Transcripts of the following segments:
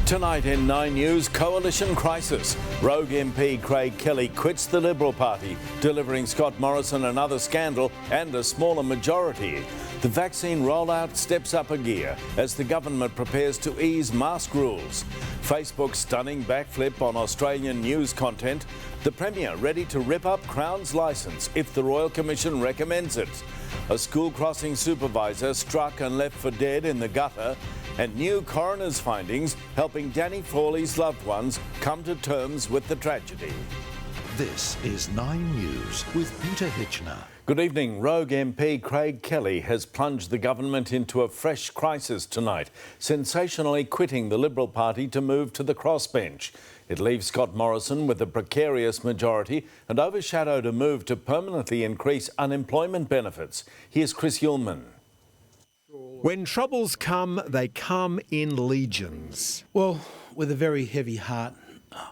Tonight in 9 News, coalition crisis. Rogue MP Craig Kelly quits the Liberal Party, delivering Scott Morrison another scandal and a smaller majority. The vaccine rollout steps up a gear as the government prepares to ease mask rules. Facebook's stunning backflip on Australian news content. The Premier ready to rip up Crown's licence if the Royal Commission recommends it. A school crossing supervisor struck and left for dead in the gutter. And new coroner's findings helping Danny Frawley's loved ones come to terms with the tragedy. This is 9 News with Peter Hitchener. Good evening. Rogue MP Craig Kelly has plunged the government into a fresh crisis tonight, sensationally quitting the Liberal Party to move to the crossbench. It leaves Scott Morrison with a precarious majority and overshadowed a move to permanently increase unemployment benefits. Here's Chris Ullman. When troubles come, they come in legions. Well, with a very heavy heart,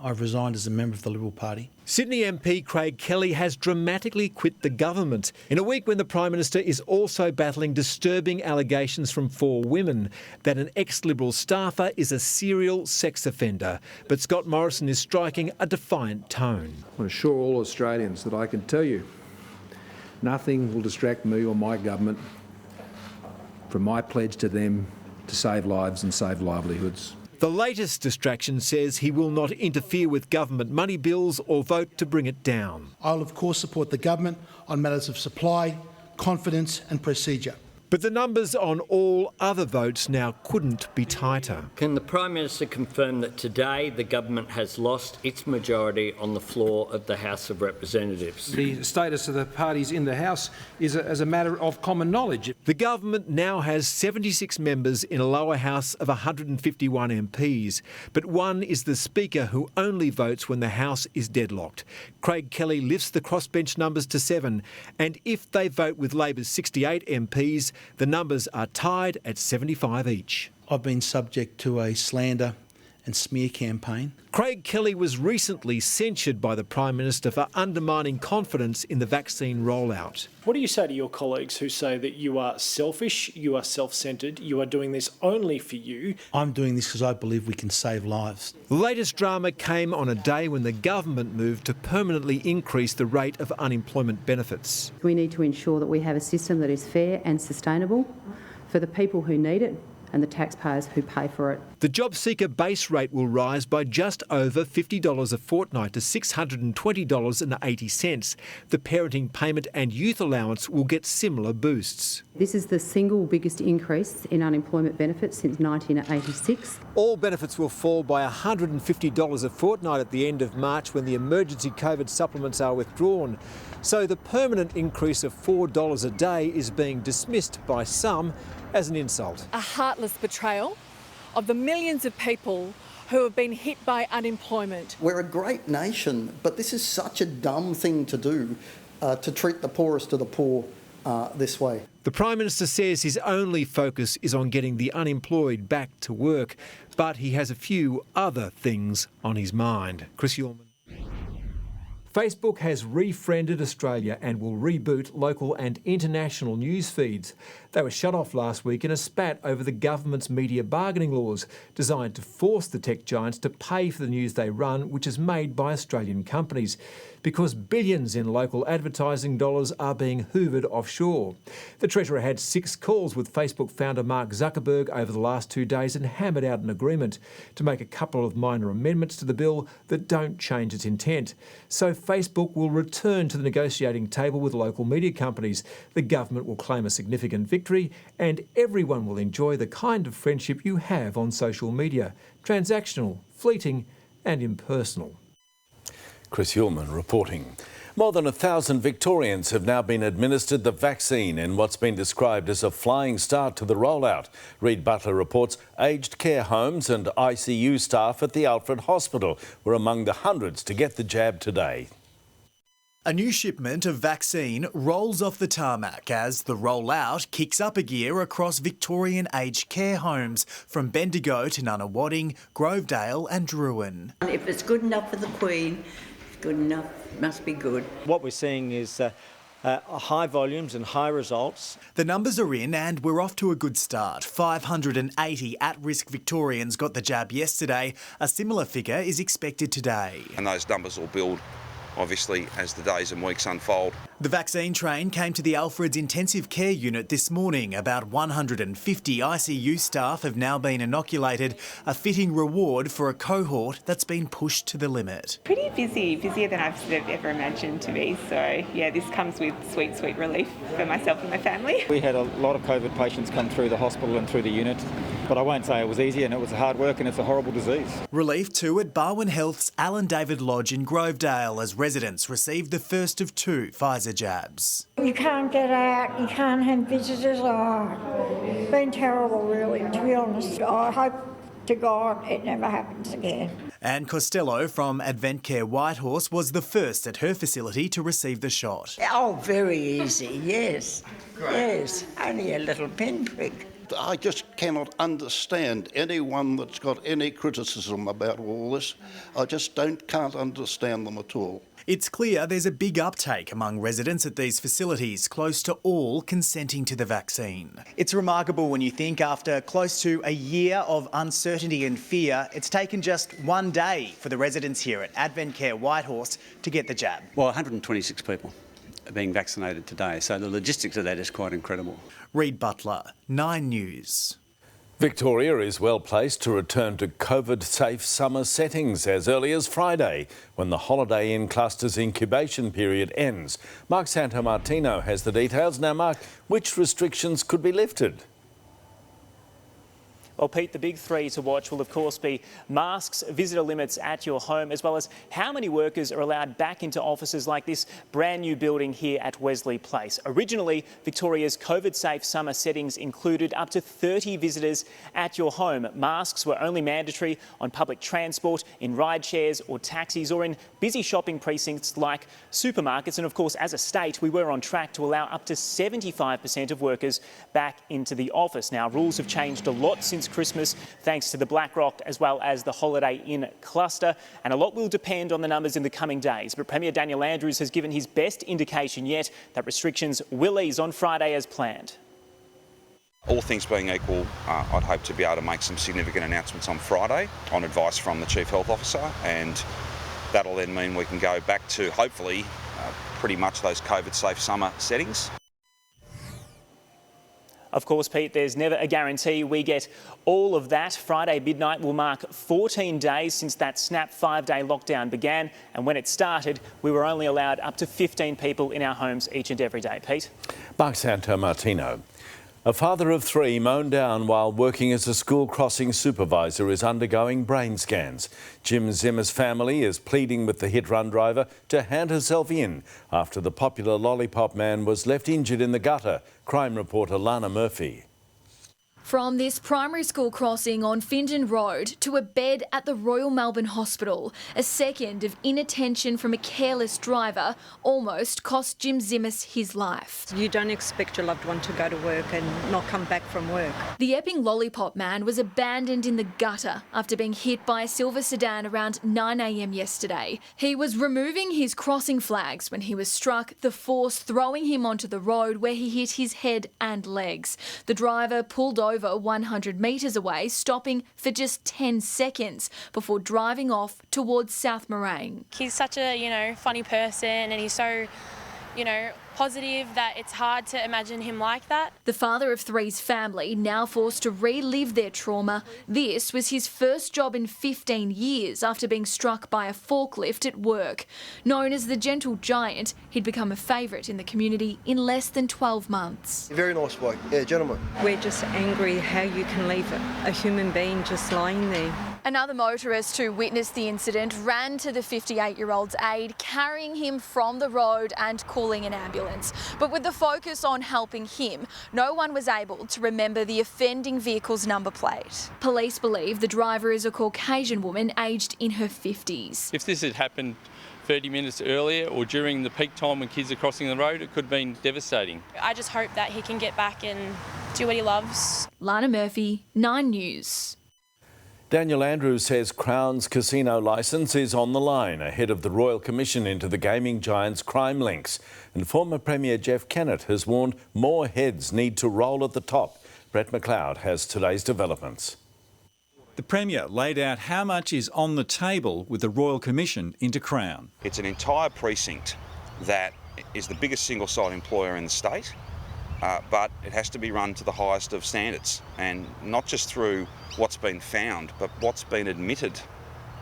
I've resigned as a member of the Liberal Party. Sydney MP Craig Kelly has dramatically quit the government in a week when the Prime Minister is also battling disturbing allegations from 4 women that an ex-Liberal staffer is a serial sex offender. But Scott Morrison is striking a defiant tone. I assure all Australians that I can tell you nothing will distract me or my government from my pledge to them to save lives and save livelihoods. The latest distraction says he will not interfere with government money bills or vote to bring it down. I'll of course support the government on matters of supply, confidence and procedure. But the numbers on all other votes now couldn't be tighter. Can the Prime Minister confirm that today the government has lost its majority on the floor of the House of Representatives? The status of the parties in the House is as a matter of common knowledge. The government now has 76 members in a lower house of 151 MPs, but one is the Speaker who only votes when the House is deadlocked. Craig Kelly lifts the crossbench numbers to 7, and if they vote with Labor's 68 MPs, the numbers are tied at 75 each. I've been subject to a slander and smear campaign. Craig Kelly was recently censured by the Prime Minister for undermining confidence in the vaccine rollout. What do you say to your colleagues who say that you are selfish, you are self-centred, you are doing this only for you? I'm doing this because I believe we can save lives. The latest drama came on a day when the government moved to permanently increase the rate of unemployment benefits. We need to ensure that we have a system that is fair and sustainable for the people who need it and the taxpayers who pay for it. The job seeker base rate will rise by just over $50 a fortnight to $620.80. The parenting payment and youth allowance will get similar boosts. This is the single biggest increase in unemployment benefits since 1986. All benefits will fall by $150 a fortnight at the end of March when the emergency COVID supplements are withdrawn. So the permanent increase of $4 a day is being dismissed by some as an insult. A heartless betrayal of the millions of people who have been hit by unemployment. We're a great nation, but this is such a dumb thing to do, to treat the poorest of the poor this way. The Prime Minister says his only focus is on getting the unemployed back to work, but he has a few other things on his mind. Chris Ullman. Facebook has refriended Australia and will reboot local and international news feeds. They were shut off last week in a spat over the government's media bargaining laws, designed to force the tech giants to pay for the news they run, which is made by Australian companies, because billions in local advertising dollars are being hoovered offshore. The Treasurer had 6 calls with Facebook founder Mark Zuckerberg over the last 2 days and hammered out an agreement to make a couple of minor amendments to the bill that don't change its intent. So Facebook will return to the negotiating table with local media companies. The government will claim a significant victory, and everyone will enjoy the kind of friendship you have on social media: transactional, fleeting and impersonal. Chris Ullman reporting. More than 1,000 Victorians have now been administered the vaccine in what's been described as a flying start to the rollout. Reid Butler reports aged care homes and ICU staff at the Alfred Hospital were among the hundreds to get the jab today. A new shipment of vaccine rolls off the tarmac as the rollout kicks up a gear across Victorian aged care homes from Bendigo to Nunawading, Grovedale and Druin. If it's good enough for the Queen, it's good enough, must be good. What we're seeing is high volumes and high results. The numbers are in and we're off to a good start. 580 at-risk Victorians got the jab yesterday. A similar figure is expected today. And those numbers will build, obviously, as the days and weeks unfold. The vaccine train came to the Alfred's intensive care unit this morning. About 150 ICU staff have now been inoculated, a fitting reward for a cohort that's been pushed to the limit. Pretty busy, busier than I've sort of ever imagined to be. So, yeah, this comes with sweet, sweet relief for myself and my family. We had a lot of COVID patients come through the hospital and through the unit, but I won't say it was easy, and it was hard work, and it's a horrible disease. Relief too at Barwon Health's Alan David Lodge in Grovedale as residents received the first of 2 Pfizer jabs. You can't get out, you can't have visitors. It's been terrible, really, to be honest. I hope to God it never happens again. Anne Costello from Adventcare Whitehorse was the first at her facility to receive the shot. Oh, very easy, yes. Great. Yes, only a little pinprick. I just cannot understand anyone that's got any criticism about all this. I just can't understand them at all. It's clear there's a big uptake among residents at these facilities, close to all consenting to the vaccine. It's remarkable when you think after close to a year of uncertainty and fear, it's taken just 1 day for the residents here at Adventcare Whitehorse to get the jab. Well, 126 people are being vaccinated today, so the logistics of that is quite incredible. Reid Butler, 9 News. Victoria is well placed to return to COVID-safe summer settings as early as Friday, when the Holiday Inn cluster's incubation period ends. Mark Santomartino has the details. Now, Mark, which restrictions could be lifted? Well, Pete, the big 3 to watch will, of course, be masks, visitor limits at your home, as well as how many workers are allowed back into offices like this brand new building here at Wesley Place. Originally, Victoria's COVID-safe summer settings included up to 30 visitors at your home. Masks were only mandatory on public transport, in ride shares or taxis, or in busy shopping precincts like supermarkets. And, of course, as a state, we were on track to allow up to 75% of workers back into the office. Now, rules have changed a lot since Christmas, thanks to the Blackrock as well as the Holiday Inn cluster, and a lot will depend on the numbers in the coming days. But Premier Daniel Andrews has given his best indication yet that restrictions will ease on Friday as planned. All things being equal, I'd hope to be able to make some significant announcements on Friday on advice from the Chief Health Officer, and that'll then mean we can go back to, hopefully, pretty much those COVID-safe summer settings. Of course, Pete, there's never a guarantee we get all of that. Friday midnight will mark 14 days since that snap 5-day lockdown began, and when it started, we were only allowed up to 15 people in our homes each and every day. Pete? Mark Santomartino. A father of 3 mown down while working as a school crossing supervisor is undergoing brain scans. Jim Zimmer's family is pleading with the hit-run driver to hand herself in after the popular lollipop man was left injured in the gutter. Crime reporter Lana Murphy. From this primary school crossing on Findon Road to a bed at the Royal Melbourne Hospital, a second of inattention from a careless driver almost cost Jim Zimmer his life. You don't expect your loved one to go to work and not come back from work. The Epping lollipop man was abandoned in the gutter after being hit by a silver sedan around 9 a.m. yesterday. He was removing his crossing flags when he was struck, the force throwing him onto the road where he hit his head and legs. The driver pulled over 100 metres away, stopping for just 10 seconds before driving off towards South Morang. He's such a, funny person, and he's so, positive that it's hard to imagine him like that. The father of 3's family now forced to relive their trauma. This was his first job in 15 years after being struck by a forklift at work. Known as the Gentle Giant, he'd become a favourite in the community in less than 12 months. Very nice bloke, yeah, gentleman. We're just angry how you can leave a human being just lying there. Another motorist who witnessed the incident ran to the 58-year-old's aid, carrying him from the road and calling an ambulance. But with the focus on helping him, no one was able to remember the offending vehicle's number plate. Police believe the driver is a Caucasian woman aged in her 50s. If this had happened 30 minutes earlier or during the peak time when kids are crossing the road, it could have been devastating. I just hope that he can get back and do what he loves. Lana Murphy, 9 News. Daniel Andrews says Crown's casino licence is on the line ahead of the Royal Commission into the gaming giant's crime links. And former Premier Jeff Kennett has warned more heads need to roll at the top. Brett McLeod has today's developments. The Premier laid out how much is on the table with the Royal Commission into Crown. It's an entire precinct that is the biggest single-site employer in the state, but it has to be run to the highest of standards, and not just through what's been found, but what's been admitted.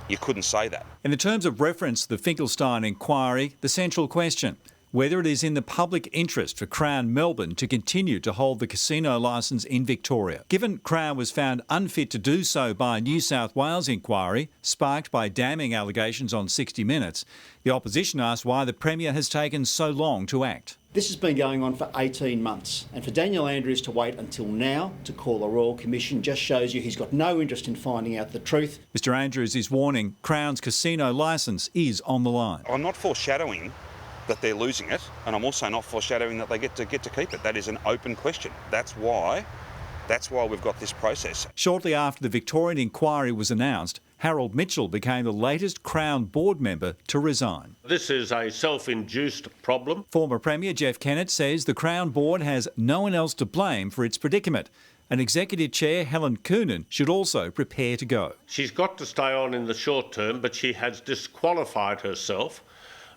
You couldn't say that. In the terms of reference to the Finkelstein inquiry, the central question, whether it is in the public interest for Crown Melbourne to continue to hold the casino licence in Victoria. Given Crown was found unfit to do so by a New South Wales inquiry, sparked by damning allegations on 60 Minutes, the opposition asked why the Premier has taken so long to act. This has been going on for 18 months, and for Daniel Andrews to wait until now to call the Royal Commission just shows you he's got no interest in finding out the truth. Mr Andrews is warning Crown's casino licence is on the line. I'm not foreshadowing that they're losing it, and I'm also not foreshadowing that they get to keep it. That is an open question. That's why we've got this process. Shortly after the Victorian inquiry was announced, Harold Mitchell became the latest Crown board member to resign. This is a self-induced problem. Former Premier Jeff Kennett says the Crown board has no one else to blame for its predicament. And Executive Chair Helen Coonan should also prepare to go. She's got to stay on in the short term, but she has disqualified herself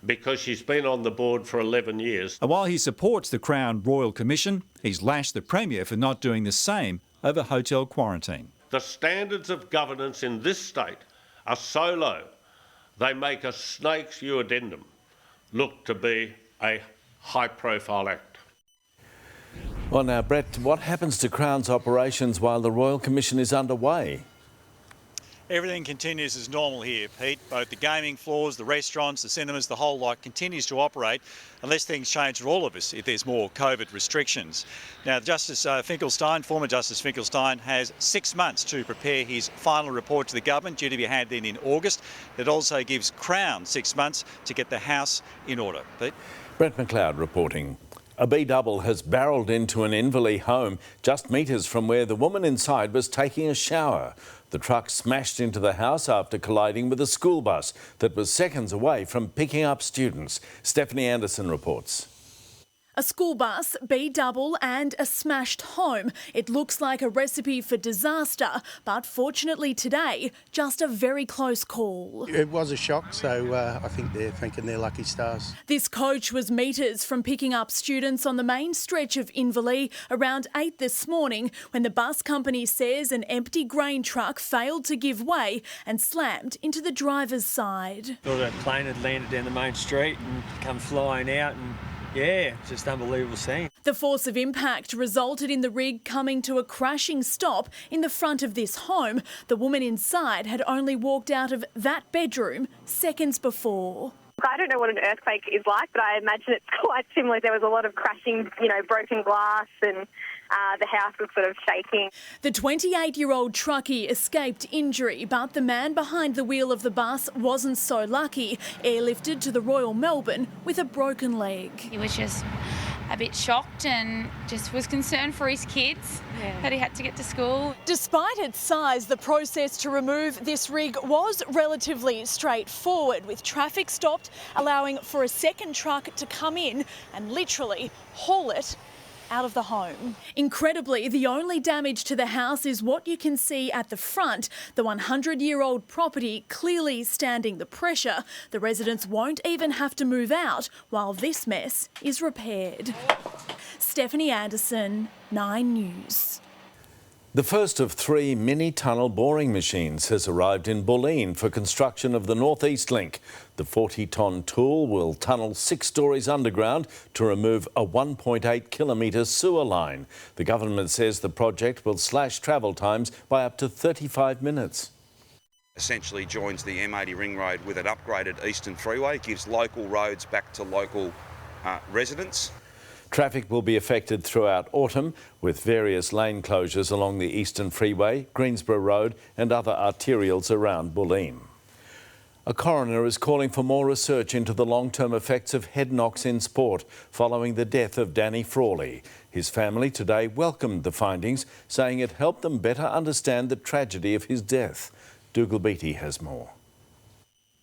because she's been on the board for 11 years. And while he supports the Crown Royal Commission, he's lashed the Premier for not doing the same over hotel quarantine. The standards of governance in this state are so low, they make a snake's addendum look to be a high-profile act. Well now, Brett, what happens to Crown's operations while the Royal Commission is underway? Everything continues as normal here, Pete. Both the gaming floors, the restaurants, the cinemas, the whole lot continues to operate unless things change for all of us if there's more COVID restrictions. Now, Justice Finkelstein, former Justice Finkelstein, has 6 months to prepare his final report to the government, due to be handed in August. It also gives Crown 6 months to get the house in order. Pete? Brett McLeod reporting. A B-double has barrelled into an Inverleigh home just metres from where the woman inside was taking a shower. The truck smashed into the house after colliding with a school bus that was seconds away from picking up students. Stephanie Anderson reports. A school bus, B-double and a smashed home. It looks like a recipe for disaster, but fortunately today, just a very close call. It was a shock, so I think they're thinking they're lucky stars. This coach was metres from picking up students on the main stretch of Inverleigh around 8 this morning when the bus company says an empty grain truck failed to give way and slammed into the driver's side. Thought a plane had landed down the main street and come flying out, and yeah, just unbelievable scene. The force of impact resulted in the rig coming to a crashing stop in the front of this home. The woman inside had only walked out of that bedroom seconds before. I don't know what an earthquake is like, but I imagine it's quite similar. There was a lot of crashing, broken glass, and the house was sort of shaking. The 28-year-old truckie escaped injury, but the man behind the wheel of the bus wasn't so lucky. Airlifted to the Royal Melbourne with a broken leg. He was just a bit shocked and just was concerned for his kids that he had to get to school. Despite its size, the process to remove this rig was relatively straightforward, with traffic stopped, allowing for a second truck to come in and literally haul it out of the home. Incredibly, the only damage to the house is what you can see at the front, the 100-year-old property clearly standing the pressure. The residents won't even have to move out while this mess is repaired. Stephanie Anderson, 9 News. The first of 3 mini-tunnel boring machines has arrived in Bulletin for construction of the North East Link. The 40-tonne tool will tunnel 6 storeys underground to remove a 1.8 kilometre sewer line. The government says the project will slash travel times by up to 35 minutes. Essentially joins the M80 ring road with an upgraded Eastern Freeway, gives local roads back to local residents. Traffic will be affected throughout autumn, with various lane closures along the Eastern Freeway, Greensborough Road and other arterials around Bulletin. A coroner is calling for more research into the long-term effects of head knocks in sport following the death of Danny Frawley. His His family today welcomed the findings, saying it helped them better understand the tragedy of his death. Dougal Beattie has more.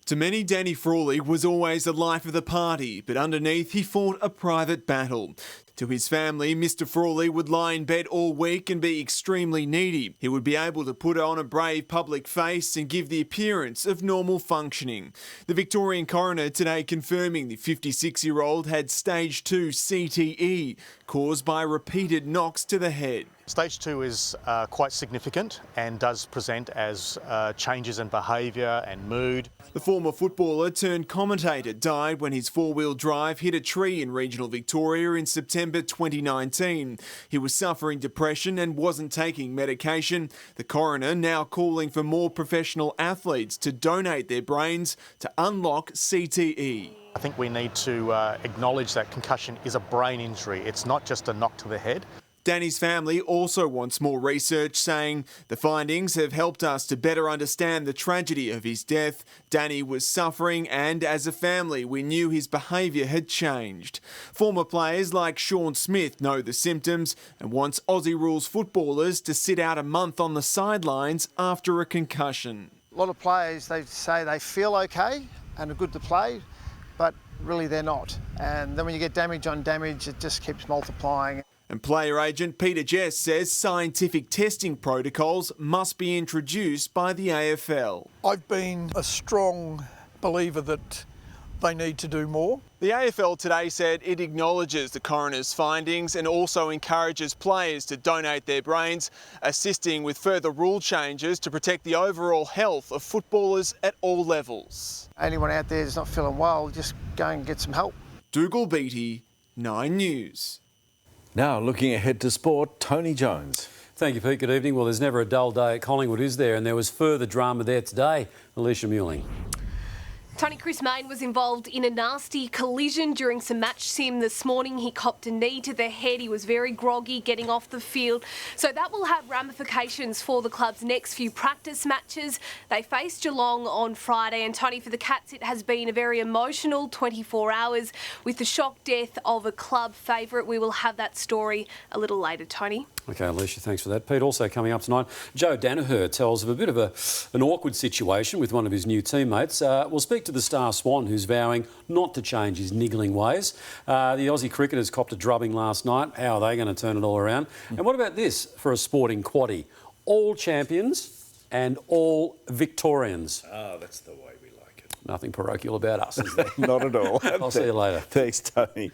To many, Danny Frawley was always the life of the party, but underneath he fought a private battle. To his family, Mr Frawley would lie in bed all week and be extremely needy. He would be able to put on a brave public face and give the appearance of normal functioning. The Victorian coroner today confirming the 56-year-old had stage 2 CTE, caused by repeated knocks to the head. Stage 2 is quite significant and does present as changes in behaviour and mood. The former footballer turned commentator died when his four-wheel drive hit a tree in regional Victoria in September 2019. He was suffering depression and wasn't taking medication. The coroner now calling for more professional athletes to donate their brains to unlock CTE. I think we need to acknowledge that concussion is a brain injury. It's not just a knock to the head. Danny's family also wants more research, saying the findings have helped us to better understand the tragedy of his death. Danny was suffering and as a family we knew his behaviour had changed. Former players like Sean Smith know the symptoms and wants Aussie rules footballers to sit out a month on the sidelines after a concussion. A lot of players, they say they feel okay and are good to play, but really they're not. And then when you get damage on damage, it just keeps multiplying. And player agent Peter Jess says scientific testing protocols must be introduced by the AFL. I've been a strong believer that they need to do more. The AFL today said it acknowledges the coroner's findings and also encourages players to donate their brains, assisting with further rule changes to protect the overall health of footballers at all levels. Anyone out there who's not feeling well, just go and get some help. Dougal Beattie, 9 News. Now looking ahead to sport, Tony Jones. Thank you, Pete. Good evening. Well, there's never a dull day at Collingwood, is there? And there was further drama there today. Alicia Mewling. Tony, Chris Mayne was involved in a nasty collision during some match sim this morning. He copped a knee to the head. He was very groggy getting off the field. So that will have ramifications for the club's next few practice matches. They face Geelong on Friday. And Tony, for the Cats, it has been a very emotional 24 hours with the shock death of a club favourite. We will have that story a little later, Tony. OK, Alicia, thanks for that. Pete, also coming up tonight, Joe Danaher tells of a bit of an awkward situation with one of his new teammates. We'll speak to the star Swan, who's vowing not to change his niggling ways. The Aussie cricketers copped a drubbing last night. How are they going to turn it all around? And what about this for a sporting quaddie? All champions and all Victorians. Ah, that's the way we like it. Nothing parochial about us, is there? Not at all. I'll see you later. Thanks, Tony.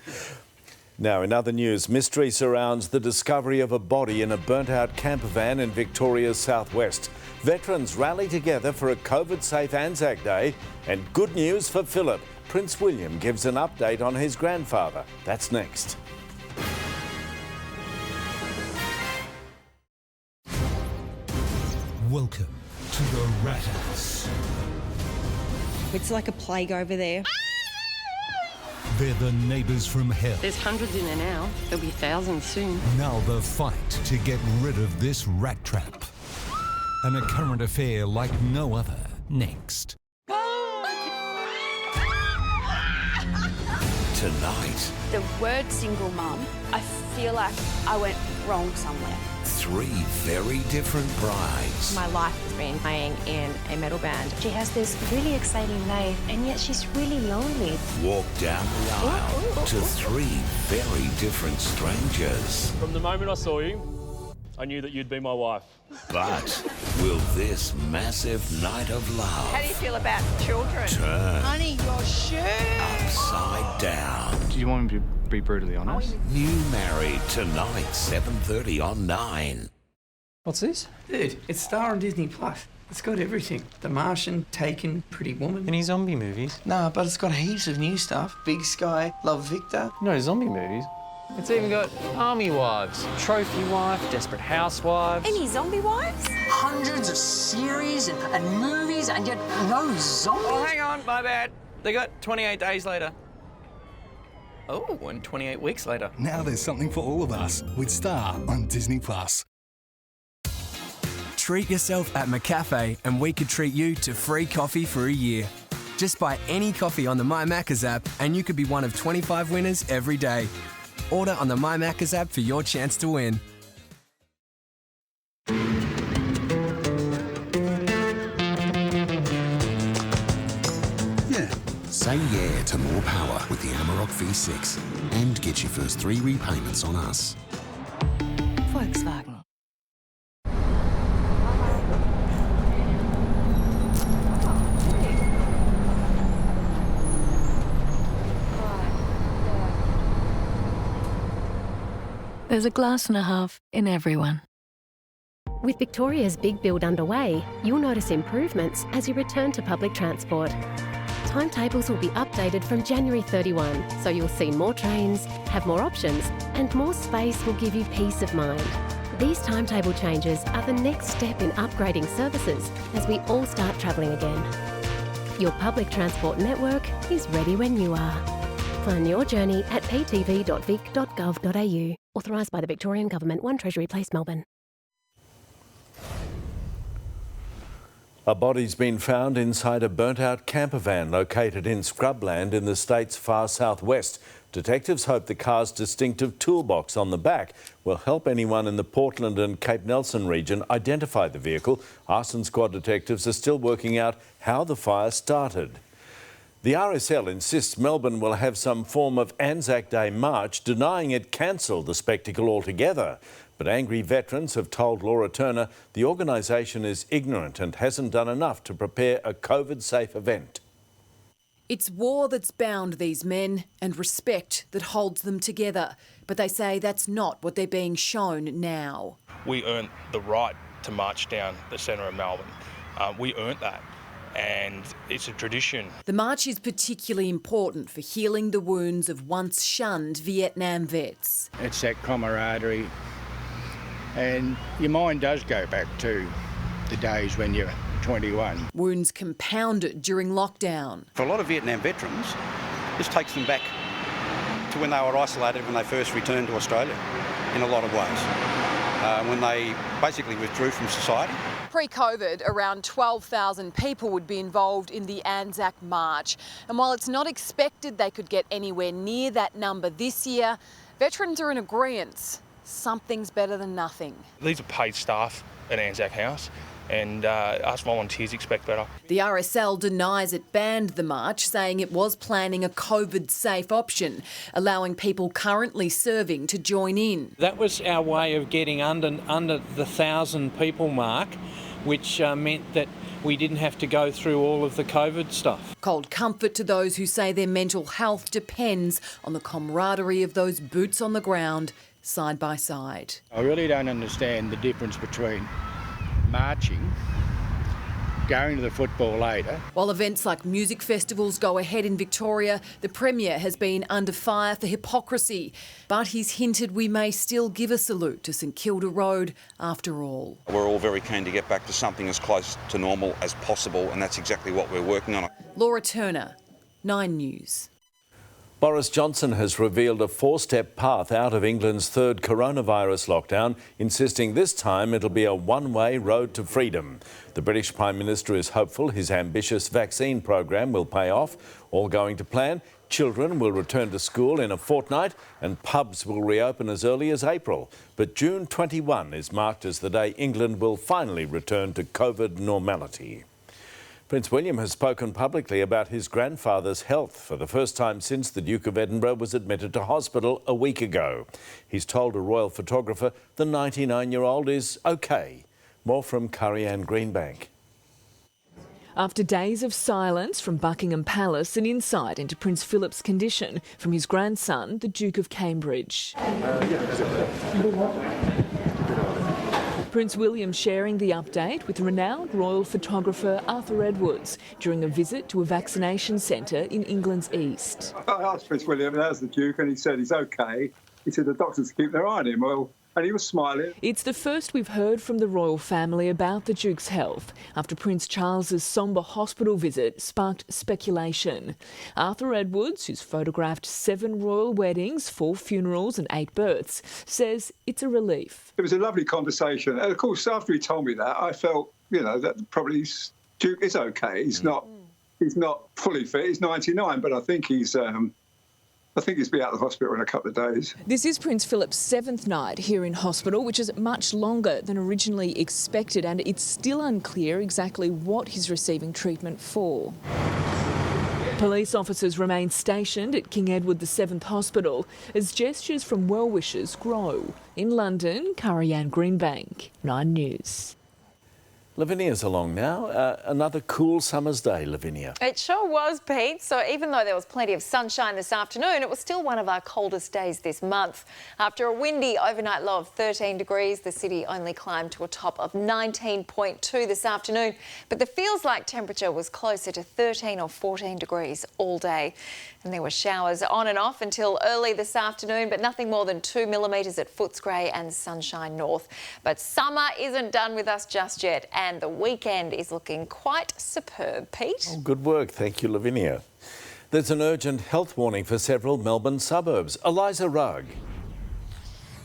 Now, in other news, mystery surrounds the discovery of a body in a burnt-out camper van in Victoria's southwest. Veterans rally together for a COVID-safe Anzac Day, and good news for Philip. Prince William gives an update on his grandfather. That's next. Welcome to the Rat House. It's like a plague over there. They're the neighbours from hell. There's hundreds in there now. There'll be thousands soon. Now the fight to get rid of this rat trap. And a current affair like no other. Next. Tonight. The word single mum, I feel like I went wrong somewhere. 3 very different brides. My life has been playing in a metal band. She has this really exciting life, and yet she's really lonely. Walk down the aisle to 3 very different strangers. From the moment I saw you, I knew that you'd be my wife. But will this massive night of love How do you feel about children? turn Honey, your shirt. upside down? Do you want me to be brutally honest? New Married tonight, 7:30 on 9. What's this? Dude, it's Star on Disney Plus. It's got everything. The Martian, Taken, Pretty Woman. Any zombie movies? Nah, but it's got heaps of new stuff. Big Sky, Love Victor. No zombie movies. It's even got Army Wives, Trophy Wife, Desperate Housewives. Any zombie wives? Hundreds of series and movies, and yet no zombies. Oh, hang on, my bad. They got 28 days later. Oh, and 28 weeks later. Now there's something for all of us with Star on Disney Plus. Treat yourself at McCafe and we could treat you to free coffee for a year. Just buy any coffee on the My Macca's app and you could be one of 25 winners every day. Order on the My Macca's app for your chance to win. Say yeah to more power with the Amarok V6 and get your first 3 repayments on us. Volkswagen. There's a glass and a half in everyone. With Victoria's big build underway, you'll notice improvements as you return to public transport. Timetables will be updated from January 31, so you'll see more trains, have more options, and more space will give you peace of mind. These timetable changes are the next step in upgrading services as we all start travelling again. Your public transport network is ready when you are. Plan your journey at ptv.vic.gov.au. Authorised by the Victorian Government, 1 Treasury Place, Melbourne. A body's been found inside a burnt-out camper van located in scrubland in the state's far southwest. Detectives hope the car's distinctive toolbox on the back will help anyone in the Portland and Cape Nelson region identify the vehicle. Arson squad detectives are still working out how the fire started. The RSL insists Melbourne will have some form of Anzac Day march, denying it cancelled the spectacle altogether. But angry veterans have told Laura Turner the organisation is ignorant and hasn't done enough to prepare a COVID-safe event. It's war that's bound these men and respect that holds them together. But they say that's not what they're being shown now. We earned the right to march down the centre of Melbourne. We earned that. And it's a tradition. The march is particularly important for healing the wounds of once shunned Vietnam vets. It's that camaraderie, and your mind does go back to the days when you're 21. Wounds compounded during lockdown. For a lot of Vietnam veterans, this takes them back to when they were isolated when they first returned to Australia in a lot of ways, when they basically withdrew from society. Pre-COVID, around 12,000 people would be involved in the Anzac March. And while it's not expected they could get anywhere near that number this year, veterans are in agreement. Something's better than nothing. These are paid staff at Anzac House, and us volunteers expect better. The RSL denies it banned the march, saying it was planning a COVID-safe option, allowing people currently serving to join in. That was our way of getting under the 1,000 people mark, which meant that we didn't have to go through all of the COVID stuff. Cold comfort to those who say their mental health depends on the camaraderie of those boots on the ground, side by side. I really don't understand the difference between marching, going to the football later. While events like music festivals go ahead in Victoria, the Premier has been under fire for hypocrisy. But he's hinted we may still give a salute to St Kilda Road after all. We're all very keen to get back to something as close to normal as possible, and that's exactly what we're working on. Laura Turner, 9 News. Boris Johnson has revealed a 4-step path out of England's 3rd coronavirus lockdown, insisting this time it'll be a one-way road to freedom. The British Prime Minister is hopeful his ambitious vaccine program will pay off. All going to plan, children will return to school in a fortnight and pubs will reopen as early as April. But June 21 is marked as the day England will finally return to COVID normality. Prince William has spoken publicly about his grandfather's health for the first time since the Duke of Edinburgh was admitted to hospital a week ago. He's told a royal photographer the 99-year-old is OK. More from Curry-Ann Greenbank. After days of silence from Buckingham Palace, an insight into Prince Philip's condition from his grandson, the Duke of Cambridge. Prince William sharing the update with renowned royal photographer Arthur Edwards during a visit to a vaccination centre in England's east. I asked Prince William, how's the Duke, and he said he's OK. He said the doctors keep their eye on him. Well, and he was smiling. It's the first we've heard from the royal family about the Duke's health after Prince Charles's sombre hospital visit sparked speculation. Arthur Edwards, who's photographed 7 royal weddings, 4 funerals and 8 births, says it's a relief. It was a lovely conversation. And of course, after he told me that, I felt, that probably Duke is OK. He's not fully fit. He's 99, but I think he's I think he's been out of the hospital in a couple of days. This is Prince Philip's 7th night here in hospital, which is much longer than originally expected, and it's still unclear exactly what he's receiving treatment for. Police officers remain stationed at King Edward VII Hospital as gestures from well-wishers grow. In London, Karianne Greenbank, 9 News. Lavinia's along now. Another cool summer's day, Lavinia. It sure was, Pete. So even though there was plenty of sunshine this afternoon, it was still one of our coldest days this month. After a windy overnight low of 13 degrees, the city only climbed to a top of 19.2 this afternoon. But the feels-like temperature was closer to 13 or 14 degrees all day. And there were showers on and off until early this afternoon, but nothing more than 2 millimetres at Footscray and Sunshine North. But summer isn't done with us just yet, and the weekend is looking quite superb, Pete. Oh, good work. Thank you, Lavinia. There's an urgent health warning for several Melbourne suburbs. Eliza Rugg.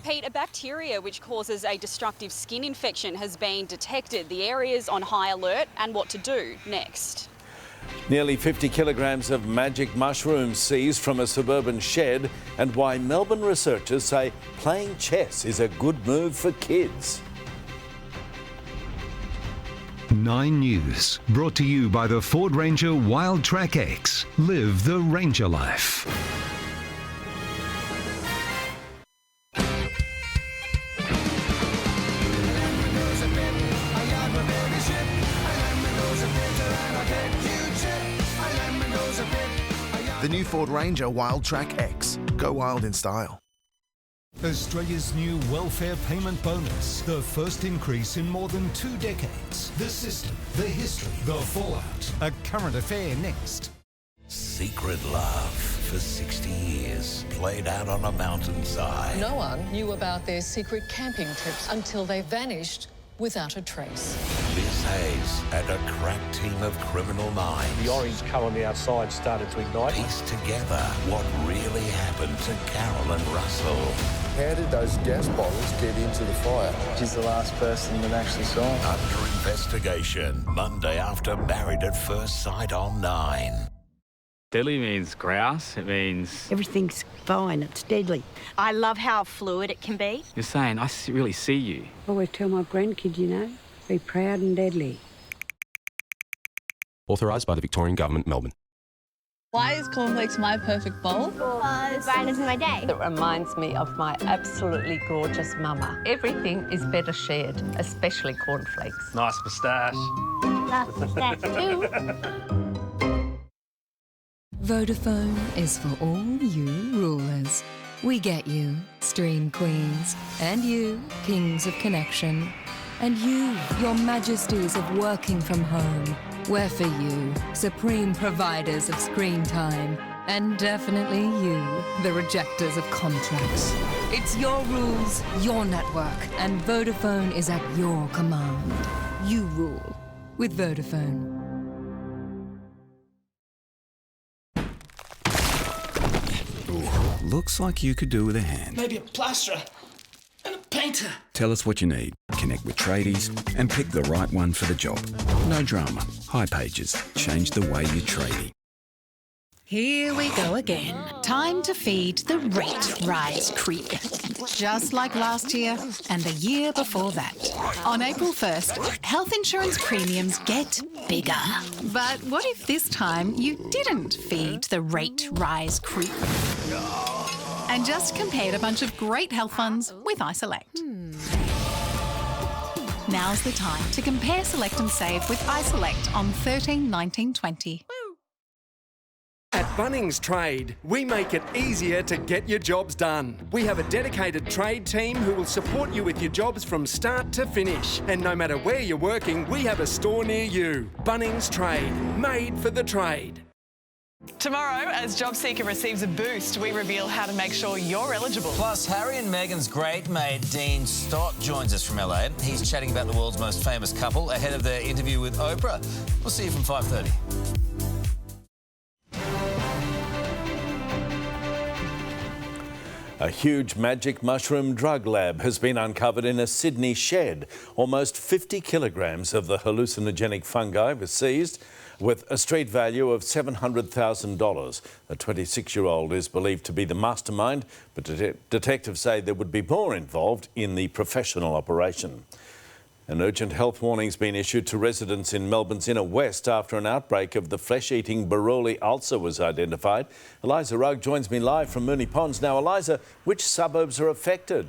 Pete, a bacteria which causes a destructive skin infection has been detected. The area's on high alert, and what to do next. Nearly 50 kilograms of magic mushrooms seized from a suburban shed, and why Melbourne researchers say playing chess is a good move for kids. 9 News, brought to you by the Ford Ranger Wild Track X. Live the Ranger life. The new Ford Ranger Wild Track X. Go wild in style. Australia's new welfare payment bonus. The first increase in more than 2 decades. The system, the history, the fallout. A current affair next. Secret love for 60 years, played out on a mountainside. No one knew about their secret camping trips until they vanished without a trace. Liz Hayes and a crack team of criminal minds. The orange colour on the outside started to ignite. Piece together what really happened to Carol and Russell. How did those gas bottles get into the fire? She's the last person that actually saw them. Under investigation, Monday after Married at First Sight on 9. Deadly means grouse. It means... Everything's fine. It's deadly. I love how fluid it can be. You're saying, I really see you. I always tell my grandkids, you know, be proud and deadly. Authorised by the Victorian Government, Melbourne. Why is cornflakes my perfect bowl? Because it brightens my day. It reminds me of my absolutely gorgeous mama. Everything is better shared, especially cornflakes. Nice moustache. Nice moustache too. Vodafone is for all you rulers. We get you, stream queens, and you, kings of connection, and you, your majesties of working from home. We're for you, supreme providers of screen time, and definitely you, the rejectors of contracts. It's your rules, your network, and Vodafone is at your command. You rule with Vodafone. Looks like you could do with a hand. Maybe a plasterer and a painter. Tell us what you need, connect with tradies, and pick the right one for the job. No drama. High Pages. Change the way you tradie. Here we go again. Time to feed the rate rise creep. Just like last year and the year before that. On April 1st, health insurance premiums get bigger. But what if this time you didn't feed the rate rise creep? And just compared a bunch of great health funds with iSelect. Now's the time to compare, select and save with iSelect on 13/19/20. At Bunnings Trade, we make it easier to get your jobs done. We have a dedicated trade team who will support you with your jobs from start to finish. And no matter where you're working, we have a store near you. Bunnings Trade, made for the trade. Tomorrow, as JobSeeker receives a boost, we reveal how to make sure you're eligible. Plus, Harry and Meghan's great mate, Dean Stott, joins us from LA. He's chatting about the world's most famous couple ahead of their interview with Oprah. We'll see you from 5:30. A huge magic mushroom drug lab has been uncovered in a Sydney shed. Almost 50 kilograms of the hallucinogenic fungi were seized, with a street value of $700,000. The 26-year-old is believed to be the mastermind, but detectives say there would be more involved in the professional operation. An urgent health warning's been issued to residents in Melbourne's inner west after an outbreak of the flesh-eating Buruli ulcer was identified. Eliza Rugg joins me live from Moonee Ponds. Now, Eliza, which suburbs are affected?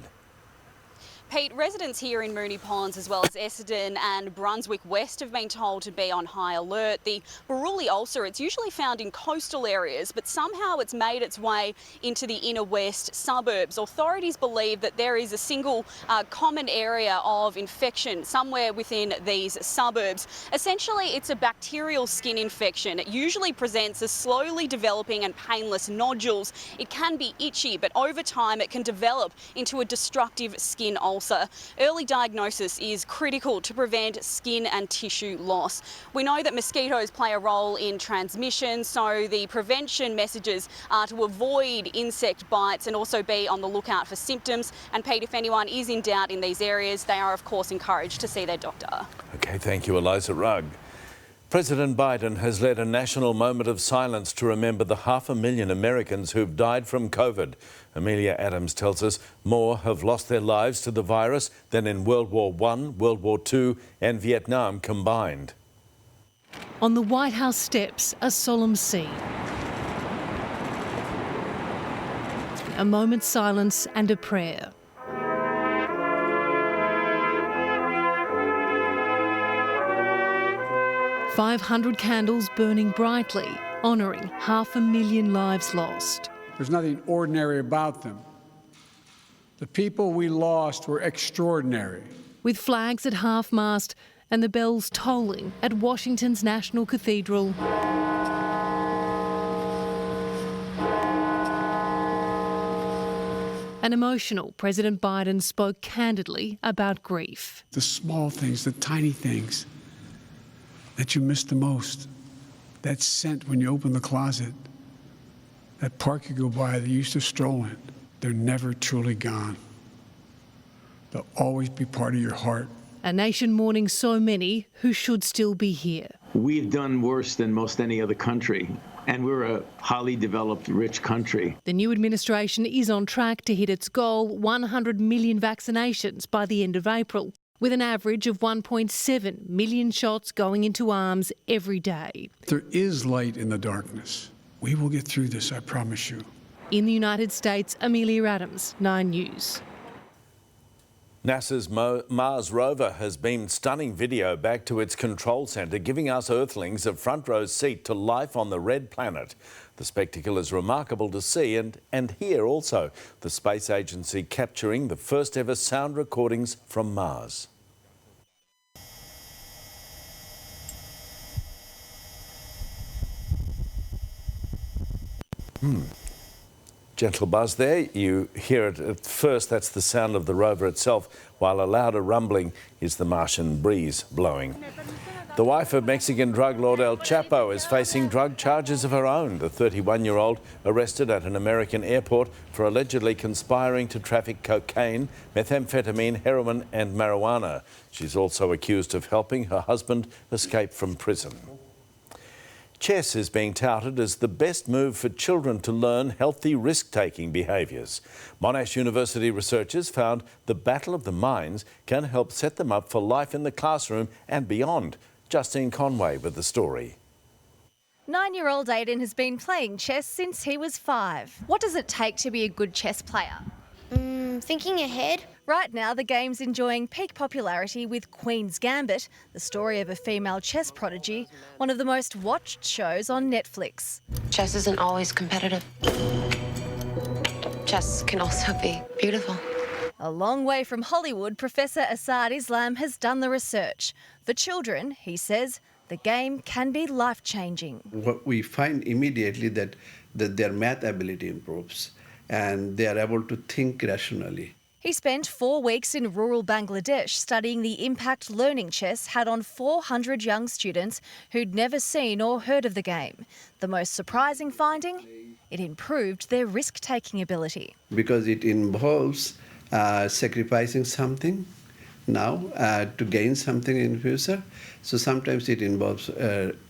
Pete, residents here in Moonee Ponds as well as Essendon and Brunswick West have been told to be on high alert. The Buruli ulcer, it's usually found in coastal areas, but somehow it's made its way into the inner west suburbs. Authorities believe that there is a single common area of infection somewhere within these suburbs. Essentially, it's a bacterial skin infection. It usually presents as slowly developing and painless nodules. It can be itchy, but over time it can develop into a destructive skin ulcer. Early diagnosis is critical to prevent skin and tissue loss. We know that mosquitoes play a role in transmission, so the prevention messages are to avoid insect bites and also be on the lookout for symptoms. And Pete, if anyone is in doubt in these areas, they are of course encouraged to see their doctor. OK, thank you, Eliza Rugg. President Biden has led a national moment of silence to remember the 500,000 Americans who've died from COVID. Amelia Adams tells us more have lost their lives to the virus than in World War I, World War II and Vietnam combined. On the White House steps, a solemn scene. A moment's silence and a prayer. "500 candles burning brightly, honouring 500,000 lives lost." There's nothing ordinary about them. The people we lost were extraordinary. With flags at half-mast and the bells tolling at Washington's National Cathedral. An emotional President Biden spoke candidly about grief. The small things, the tiny things that you miss the most. That scent when you open the closet. That park you go by that you used to stroll in. They're never truly gone. They'll always be part of your heart. A nation mourning so many who should still be here. We've done worse than most any other country, and we're a highly developed, rich country. The new administration is on track to hit its goal, 100 million vaccinations by the end of April, with an average of 1.7 million shots going into arms every day. There is light in the darkness. We will get through this, I promise you. In the United States, Amelia Adams, 9 News. NASA's Mars rover has beamed stunning video back to its control centre, giving us Earthlings a front row seat to life on the red planet. The spectacle is remarkable to see and hear also. The space agency capturing the first ever sound recordings from Mars. Gentle buzz there. You hear it at first. That's the sound of the rover itself, while a louder rumbling is the Martian breeze blowing. The wife of Mexican drug lord El Chapo is facing drug charges of her own. The 31-year-old arrested at an American airport for allegedly conspiring to traffic cocaine, methamphetamine, heroin and marijuana. She's also accused of helping her husband escape from prison. Chess is being touted as the best move for children to learn healthy risk-taking behaviours. Monash University researchers found the battle of the minds can help set them up for life in the classroom and beyond. Justine Conway with the story. 9-year-old Aiden has been playing chess since he was 5. What does it take to be a good chess player? Thinking ahead. Right now, the game's enjoying peak popularity with Queen's Gambit, the story of a female chess prodigy, one of the most watched shows on Netflix. Chess isn't always competitive. Chess can also be beautiful. A long way from Hollywood, Professor Asad Islam has done the research. For children, he says, the game can be life-changing. What we find immediately that their math ability improves and they are able to think rationally. He spent 4 weeks in rural Bangladesh studying the impact learning chess had on 400 young students who'd never seen or heard of the game. The most surprising finding? It improved their risk-taking ability. Because it involves sacrificing something now to gain something in future. So sometimes it involves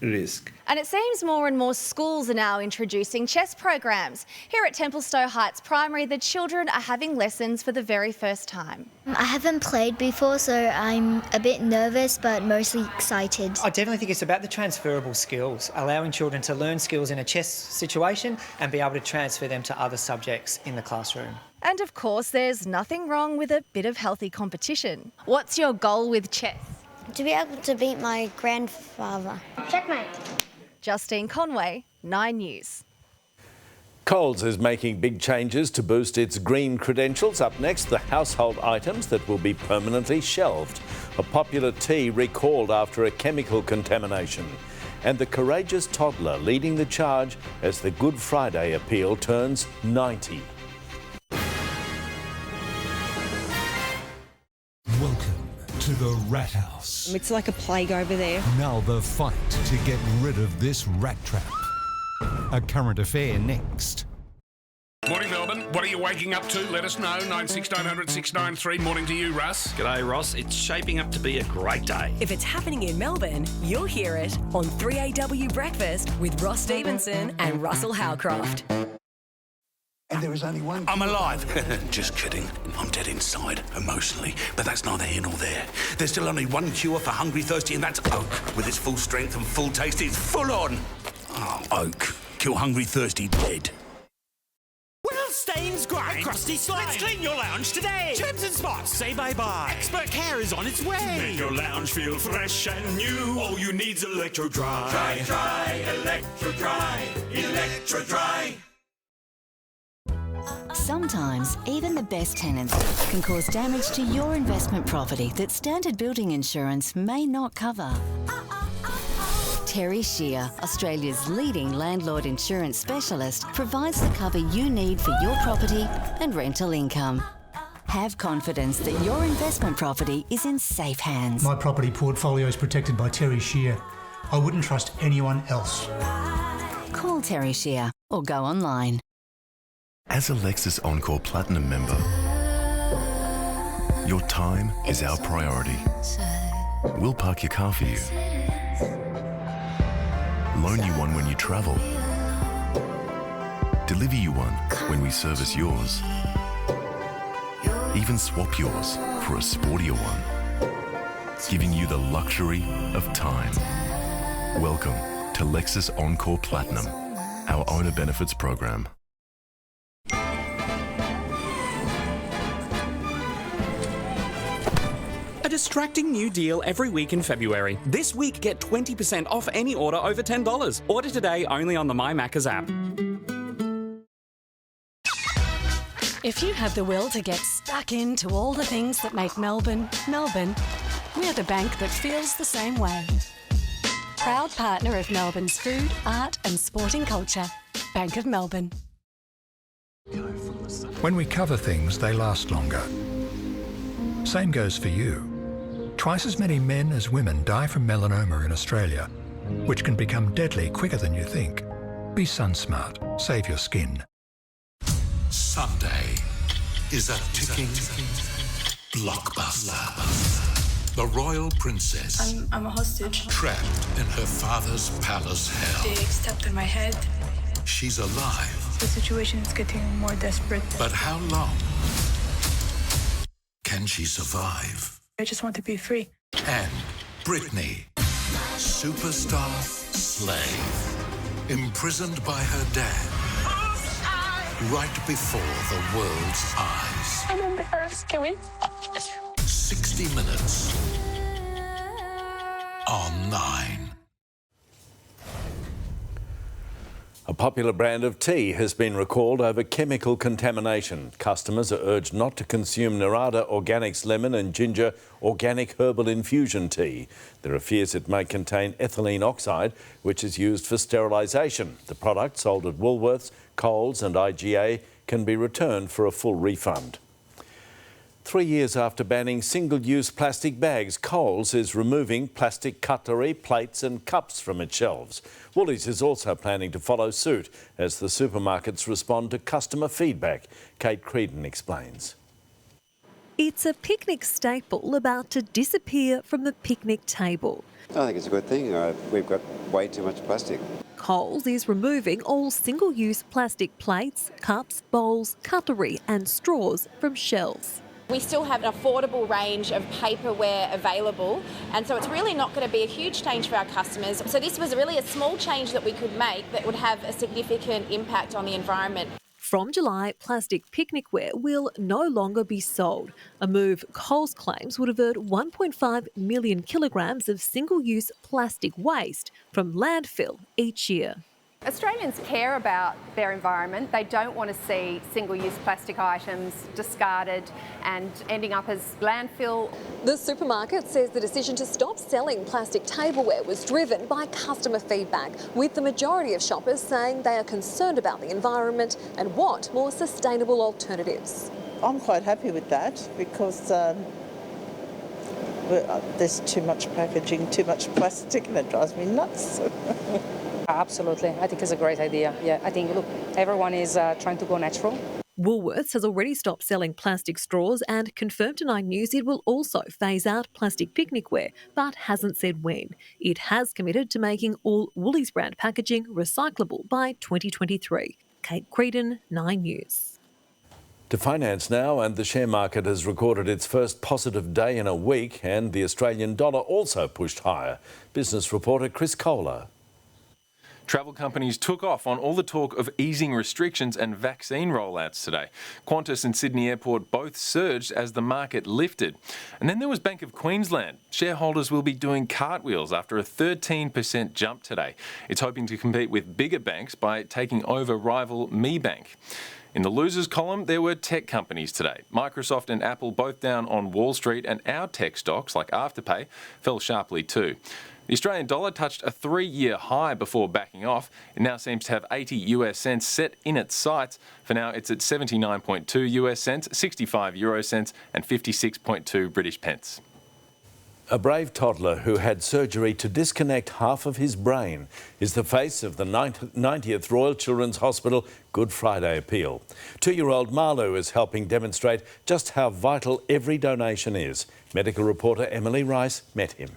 risk. And it seems more and more schools are now introducing chess programs. Here at Templestowe Heights Primary, the children are having lessons for the very first time. I haven't played before, so I'm a bit nervous but mostly excited. I definitely think it's about the transferable skills, allowing children to learn skills in a chess situation and be able to transfer them to other subjects in the classroom. And of course, there's nothing wrong with a bit of healthy competition. What's your goal with chess? To be able to beat my grandfather. Checkmate. Justine Conway, 9 News. Coles is making big changes to boost its green credentials. Up next, the household items that will be permanently shelved. A popular tea recalled after a chemical contamination. And the courageous toddler leading the charge as the Good Friday appeal turns 90. Welcome to the Rat House. It's like a plague over there. Now the fight to get rid of this rat trap. A current affair next. Morning, Melbourne. What are you waking up to? Let us know. 96900 693. Morning to you, Russ. G'day, Ross. It's shaping up to be a great day. If it's happening in Melbourne, you'll hear it on 3AW Breakfast with Ross Stevenson and Russell Howcroft. And there is only one... I'm alive. Just kidding. I'm dead inside, emotionally. But that's neither here nor there. There's still only one cure for hungry, thirsty, and that's Oak. With its full strength and full taste, it's full on. Oh, Oak. Kill hungry, thirsty, dead. Well, stains, grime, crusty slime. Let's clean your lounge today. Germs and spots, say bye-bye. Expert care is on its way. Make your lounge feel fresh and new. All you need's Electro Dry. Dry, Electro Dry, Electro Dry. Sometimes, even the best tenants can cause damage to your investment property that standard building insurance may not cover. Terry Shear, Australia's leading landlord insurance specialist, provides the cover you need for your property and rental income. Have confidence that your investment property is in safe hands. My property portfolio is protected by Terry Shear. I wouldn't trust anyone else. Call Terry Shear or go online. As a Lexus Encore Platinum member, your time is our priority. We'll park your car for you, loan you one when you travel, deliver you one when we service yours, even swap yours for a sportier one, giving you the luxury of time. Welcome to Lexus Encore Platinum, our owner benefits program. A distracting new deal every week in February. This week, get 20% off any order over $10. Order today only on the My Maccas app. If you have the will to get stuck into all the things that make Melbourne, Melbourne, we're the bank that feels the same way. Proud partner of Melbourne's food, art and sporting culture. Bank of Melbourne. When we cover things, they last longer. Same goes for you. Twice as many men as women die from melanoma in Australia, which can become deadly quicker than you think. Be sun-smart. Save your skin. Sunday is a ticking blockbuster. The royal princess. I'm a hostage. Trapped in her father's palace hell. They stepped on my head. She's alive. The situation is getting more desperate. But how long can she survive? I just want to be free. And Brittany, superstar slave, imprisoned by her dad, right before the world's eyes. I'm embarrassed. Can we? 60 Minutes on 9. A popular brand of tea has been recalled over chemical contamination. Customers are urged not to consume Narada Organics lemon and ginger organic herbal infusion tea. There are fears it may contain ethylene oxide, which is used for sterilisation. The product, sold at Woolworths, Coles and IGA, can be returned for a full refund. 3 years after banning single-use plastic bags, Coles is removing plastic cutlery, plates and cups from its shelves. Woolies is also planning to follow suit as the supermarkets respond to customer feedback. Kate Creedon explains. It's a picnic staple about to disappear from the picnic table. I think it's a good thing. We've got way too much plastic. Coles is removing all single-use plastic plates, cups, bowls, cutlery and straws from shelves. We still have an affordable range of paperware available, and so it's really not going to be a huge change for our customers. So this was really a small change that we could make that would have a significant impact on the environment. From July, plastic picnicware will no longer be sold, a move Coles claims would avert 1.5 million kilograms of single-use plastic waste from landfill each year. Australians care about their environment. They don't want to see single-use plastic items discarded and ending up as landfill. The supermarket says the decision to stop selling plastic tableware was driven by customer feedback, with the majority of shoppers saying they are concerned about the environment and want more sustainable alternatives. I'm quite happy with that because there's too much packaging, too much plastic, and it drives me nuts. Absolutely. I think it's a great idea. Yeah, I think, look, everyone is trying to go natural. Woolworths has already stopped selling plastic straws and confirmed to 9 News it will also phase out plastic picnicware, but hasn't said when. It has committed to making all Woolies brand packaging recyclable by 2023. Kate Creedon, 9 News. To finance now, and the share market has recorded its first positive day in a week, and the Australian dollar also pushed higher. Business reporter Chris Kohler. Travel companies took off on all the talk of easing restrictions and vaccine rollouts today. Qantas and Sydney Airport both surged as the market lifted. And then there was Bank of Queensland. Shareholders will be doing cartwheels after a 13% jump today. It's hoping to compete with bigger banks by taking over rival ME Bank. In the losers column, there were tech companies today. Microsoft and Apple both down on Wall Street, and our tech stocks, like Afterpay, fell sharply too. The Australian dollar touched a 3-year high before backing off. It now seems to have 80 US cents set in its sights. For now, it's at 79.2 US cents, 65 euro cents and 56.2 British pence. A brave toddler who had surgery to disconnect half of his brain is the face of the 90th Royal Children's Hospital Good Friday appeal. 2-year-old Malu is helping demonstrate just how vital every donation is. Medical reporter Emily Rice met him.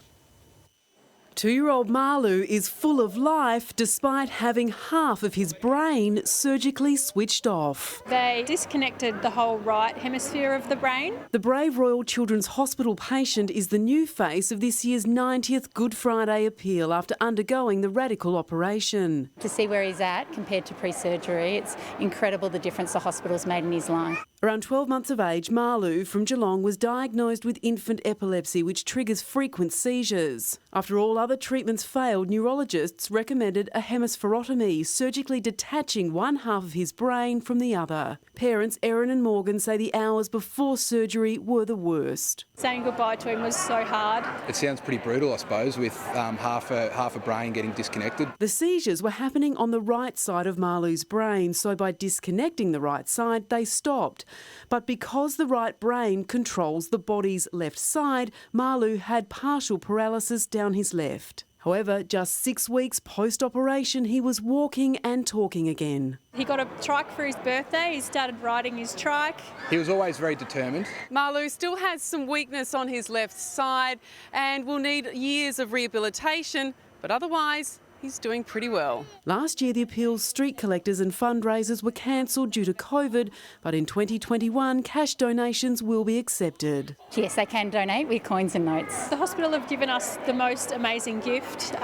2-year-old Malu is full of life despite having half of his brain surgically switched off. They disconnected the whole right hemisphere of the brain. The brave Royal Children's Hospital patient is the new face of this year's 90th Good Friday appeal after undergoing the radical operation. To see where he's at compared to pre-surgery, it's incredible the difference the hospital's made in his life. Around 12 months of age, Malu from Geelong was diagnosed with infant epilepsy, which triggers frequent seizures. After all other treatments failed, neurologists recommended a hemispherotomy, surgically detaching one half of his brain from the other. Parents Erin and Morgan say the hours before surgery were the worst. Saying goodbye to him was so hard. It sounds pretty brutal, I suppose, with half a brain getting disconnected. The seizures were happening on the right side of Malu's brain, so by disconnecting the right side, they stopped. But because the right brain controls the body's left side, Malu had partial paralysis down his left. However, just 6 weeks post-operation, he was walking and talking again. He got a trike for his birthday. He started riding his trike. He was always very determined. Malu still has some weakness on his left side and will need years of rehabilitation, but otherwise, he's doing pretty well. Last year, the appeal's street collectors and fundraisers were cancelled due to COVID, but in 2021, cash donations will be accepted. Yes, they can donate with coins and notes. The hospital have given us the most amazing gift.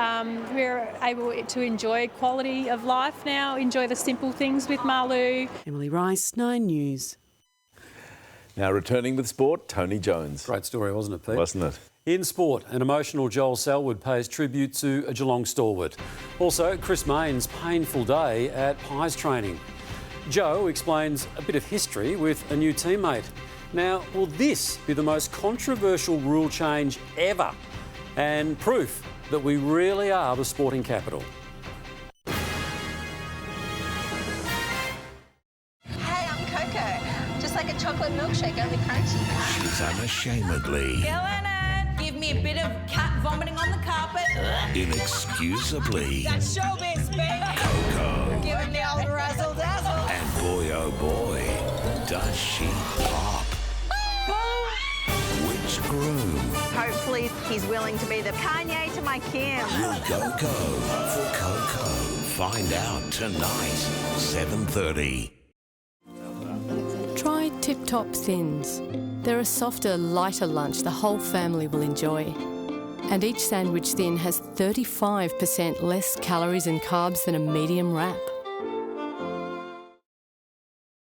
We're able to enjoy quality of life now, enjoy the simple things with Malu. Emily Rice, 9 News. Now returning with sport, Tony Jones. Great story, wasn't it, Pete? Wasn't it? In sport, an emotional Joel Selwood pays tribute to a Geelong stalwart. Also, Chris Mayne's painful day at Pies training. Joe explains a bit of history with a new teammate. Now, will this be the most controversial rule change ever? And proof that we really are the sporting capital. Hey, I'm Coco. Just like a chocolate milk milkshake, only crunchy. She's unashamedly, Killing it. Give me a bit of cat vomiting on the carpet. inexcusably, That's showbiz, baby. Coco. Giving the old razzle dazzle. And boy, oh boy, does she pop. Which groom Hopefully he's willing to be the Kanye to my Kim. will go for Coco? Find out tonight, 7:30. Try Tip Top Thins. They're a softer, lighter lunch the whole family will enjoy. And each sandwich thin has 35% less calories and carbs than a medium wrap.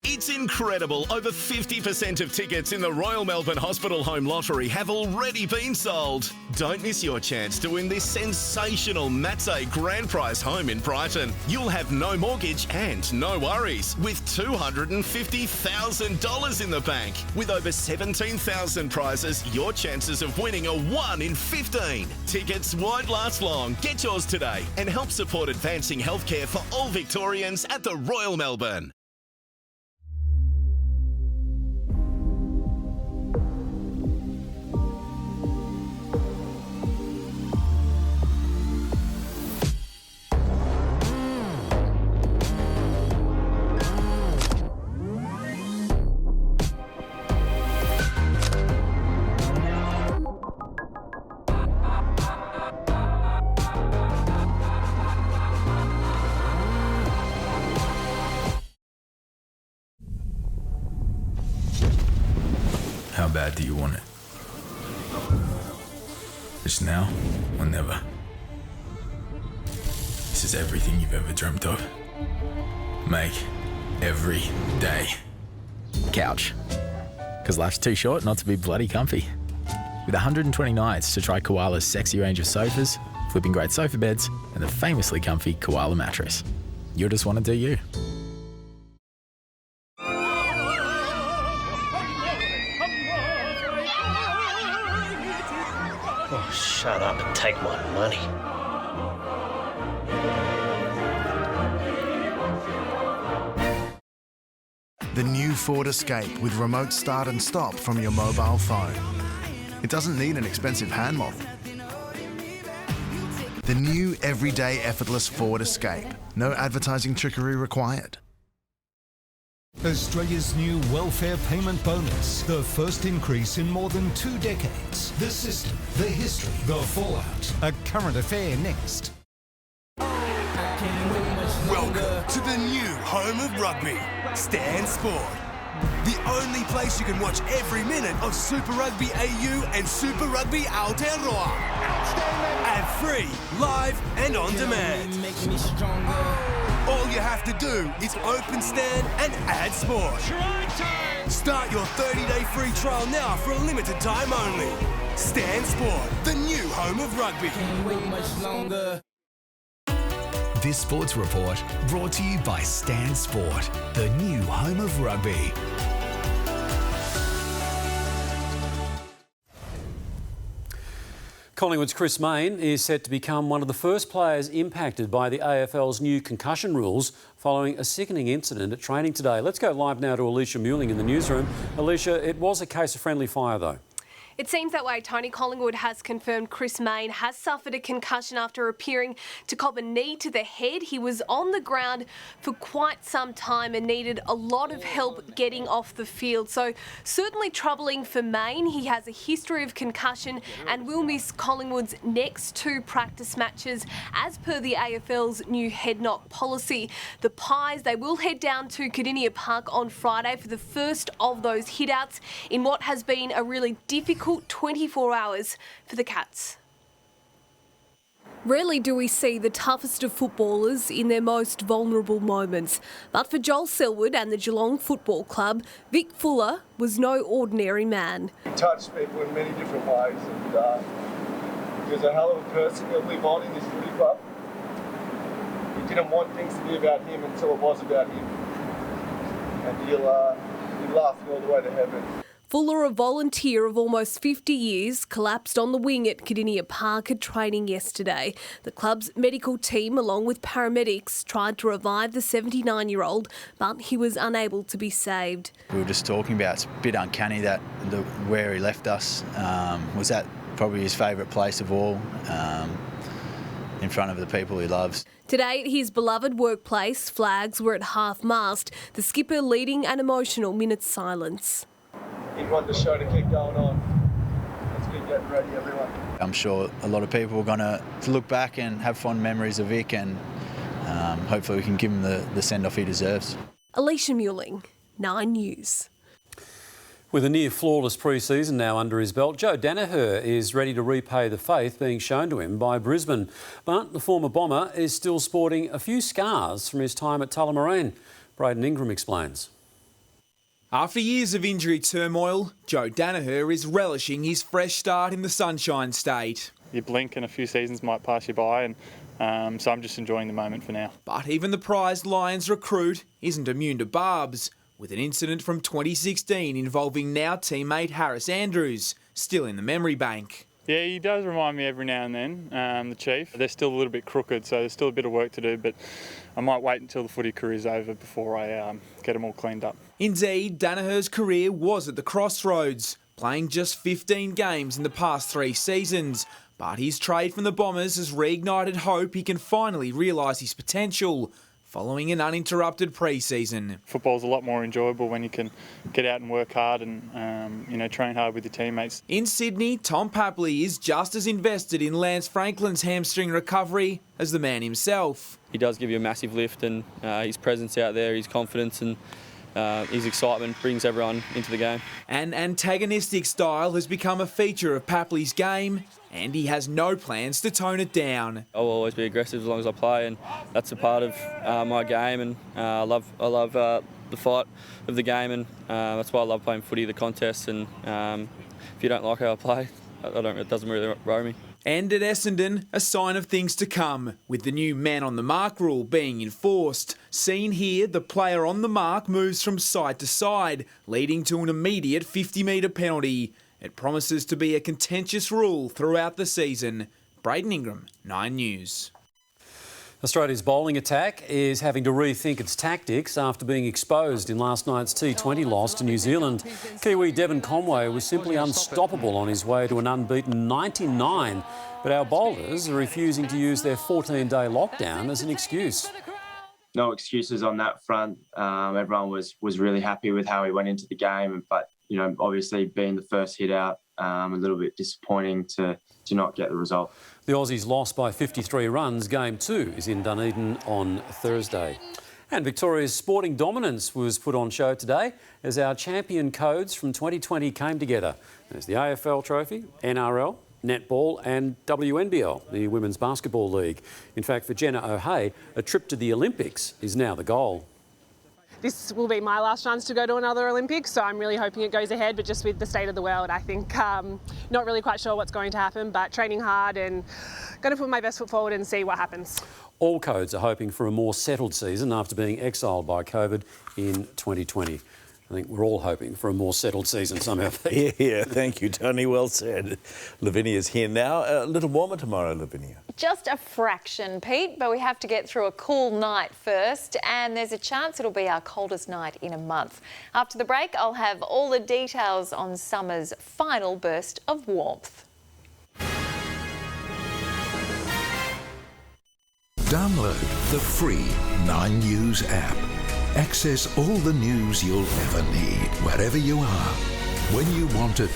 It's incredible. Over 50% of tickets in the Royal Melbourne Hospital Home Lottery have already been sold. Don't miss your chance to win this sensational Matsay Grand Prize home in Brighton. You'll have no mortgage and no worries with $250,000 in the bank. With over 17,000 prizes, your chances of winning are 1 in 15. Tickets won't last long. Get yours today and help support advancing healthcare for all Victorians at the Royal Melbourne. How bad do you want it? Just now or never? This is everything you've ever dreamt of. Make every day. Couch. Because life's too short not to be bloody comfy. With 120 nights to try Koala's sexy range of sofas, flipping great sofa beds, and the famously comfy Koala mattress. You'll just want to do you. Oh, shut up and take my money. The new Ford Escape with remote start and stop from your mobile phone. It doesn't need an expensive hand model. The new everyday effortless Ford Escape. No advertising trickery required. Australia's new welfare payment bonus. The first increase in more than 2 decades. The system, the history, the fallout. A current affair next. Welcome to the new home of rugby, Stan Sport. The only place you can watch every minute of Super Rugby AU and Super Rugby Aotearoa. Ad-free, live and on demand. All you have to do is open Stan and add Sport. Start your 30-day free trial now for a limited time only. Stan Sport, the new home of rugby. Can't wait much longer. This sports report brought to you by Stan Sport, the new home of rugby. Collingwood's Chris Mayne is set to become one of the first players impacted by the AFL's new concussion rules following a sickening incident at training today. Let's go live now to Alicia Muling in the newsroom. Alicia, it was a case of friendly fire though. It seems that way. Tony Collingwood has confirmed Chris Mayne has suffered a concussion after appearing to cop a knee to the head. He was on the ground for quite some time and needed a lot of help getting off the field. So certainly troubling for Mayne. He has a history of concussion and will miss Collingwood's next 2 practice matches as per the AFL's new head knock policy. The Pies, they will head down to Cardinia Park on Friday for the first of those hit-outs in what has been a really difficult 24 hours for the Cats. Rarely do we see the toughest of footballers in their most vulnerable moments. But for Joel Selwood and the Geelong Football Club, Vic Fuller was no ordinary man. He touched people in many different ways, and he was a hell of a person. He'll live on in this footy club. He didn't want things to be about him until it was about him. And he'll be laughing all the way to heaven. Fuller, a volunteer of almost 50 years, collapsed on the wing at Cardinia Park at training yesterday. The club's medical team, along with paramedics, tried to revive the 79-year-old, but he was unable to be saved. We were just talking about it's a bit uncanny that where he left us was at probably his favourite place of all, in front of the people he loves. Today at his beloved workplace, flags were at half-mast, the skipper leading an emotional minute's silence. He'd want the show to keep going on. Let's keep getting ready, everyone. I'm sure a lot of people are going to look back and have fond memories of Vic, and hopefully we can give him the send-off he deserves. Alicia Muelling, 9 News. With a near flawless pre-season now under his belt, Joe Danaher is ready to repay the faith being shown to him by Brisbane. But the former Bomber is still sporting a few scars from his time at Tullamarine. Braden Ingram explains. After years of injury turmoil, Joe Danaher is relishing his fresh start in the Sunshine State. You blink and a few seasons might pass you by, and so I'm just enjoying the moment for now. But even the prized Lions recruit isn't immune to barbs, with an incident from 2016 involving now teammate Harris Andrews still in the memory bank. Yeah, he does remind me every now and then, the Chief. They're still a little bit crooked, so there's still a bit of work to do, but I might wait until the footy career's over before I get them all cleaned up. Indeed, Danaher's career was at the crossroads, playing just 15 games in the past 3 seasons. But his trade from the Bombers has reignited hope he can finally realise his potential, following an uninterrupted pre-season. Football's a lot more enjoyable when you can get out and work hard and train hard with your teammates. In Sydney, Tom Papley is just as invested in Lance Franklin's hamstring recovery as the man himself. He does give you a massive lift, and his presence out there, his confidence and his excitement brings everyone into the game. An antagonistic style has become a feature of Papley's game, and he has no plans to tone it down. I'll always be aggressive as long as I play, and that's a part of my game, and I love the fight of the game, and that's why I love playing footy, the contests, and if you don't like how I play, it doesn't really worry me. And at Essendon, a sign of things to come, with the new man on the mark rule being enforced. Seen here, the player on the mark moves from side to side, leading to an immediate 50-metre penalty. It promises to be a contentious rule throughout the season. Braden Ingram, 9 News. Australia's bowling attack is having to rethink its tactics after being exposed in last night's T20 loss to New Zealand. Kiwi Devon Conway was simply unstoppable on his way to an unbeaten 99, but our bowlers are refusing to use their 14-day lockdown as an excuse. No excuses on that front. Everyone was really happy with how he went into the game, but obviously being the first hit out, a little bit disappointing to not get the result. The Aussies lost by 53 runs. Game 2 is in Dunedin on Thursday. And Victoria's sporting dominance was put on show today as our champion codes from 2020 came together. There's the AFL Trophy, NRL, Netball and WNBL, the Women's Basketball League. In fact, for Jenna O'Hay, a trip to the Olympics is now the goal. This will be my last chance to go to another Olympics, so I'm really hoping it goes ahead, but just with the state of the world, I think not really quite sure what's going to happen, but training hard and going to put my best foot forward and see what happens. All codes are hoping for a more settled season after being exiled by COVID in 2020. I think we're all hoping for a more settled season somehow. Yeah, thank you, Tony. Well said. Lavinia's here now. A little warmer tomorrow, Lavinia. Just a fraction, Pete, but we have to get through a cool night first, and there's a chance it'll be our coldest night in a month. After the break, I'll have all the details on summer's final burst of warmth. Download the free 9 News app. Access all the news you'll ever need, wherever you are, when you want it,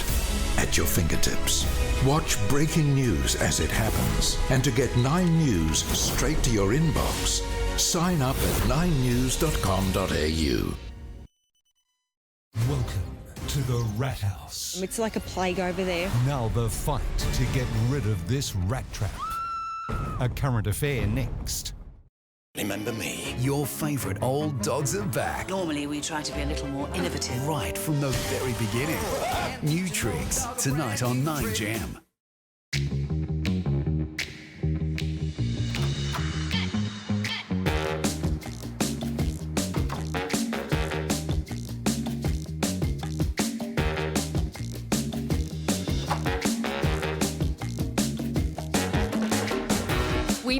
at your fingertips. Watch breaking news as it happens. And to get 9 News straight to your inbox, sign up at 9news.com.au. Welcome to the Rat House. It's like a plague over there. Now the fight to get rid of this rat trap. A current affair next. Remember me? Your favourite old dogs are back. Normally we try to be a little more innovative. Right from the very beginning. New tricks, tonight on 9Jam.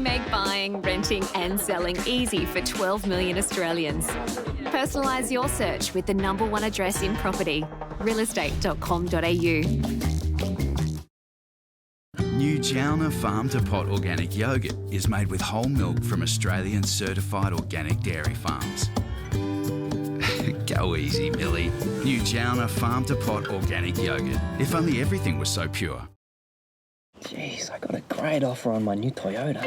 make buying, renting and selling easy for 12 million Australians. Personalise your search with the #1 address in property, realestate.com.au. New Jauna Farm to Pot organic yogurt is made with whole milk from Australian certified organic dairy farms. Go easy, Millie. New Jauna Farm to Pot organic yogurt. If only everything was so pure. Jeez, I got a great offer on my new Toyota.